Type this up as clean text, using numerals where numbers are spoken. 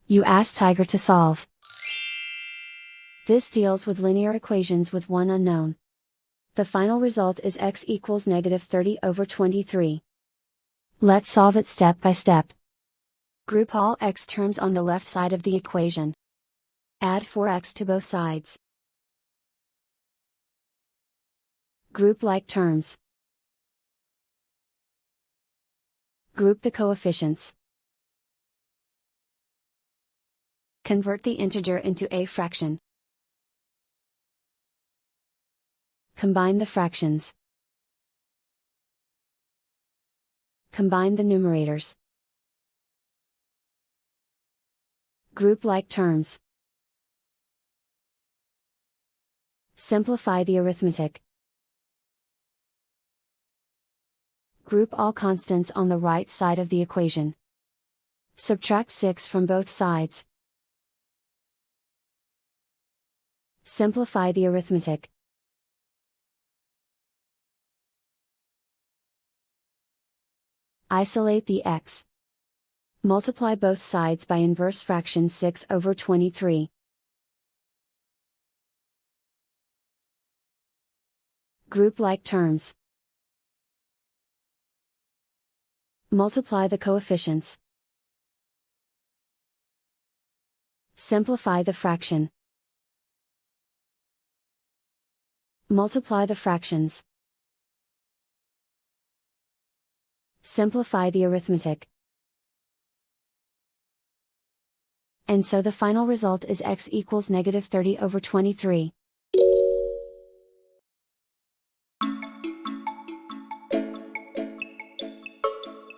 You ask Tiger to solve. This deals with linear equations with one unknown. The final result is x equals -30/23. Let's solve it step by step. Group all x terms on the left side of the equation. Add 4x to both sides. Group like terms. Group the coefficients. Convert the integer into a fraction. Combine the fractions. Combine the numerators. Group like terms. Simplify the arithmetic. Group all constants on the right side of the equation. Subtract 6 from both sides. Simplify the arithmetic. Isolate the x. Multiply both sides by inverse fraction 6/23. Group like terms. Multiply the coefficients. Simplify the fraction. Multiply the fractions. Simplify the arithmetic. And so the final result is x equals -30/23.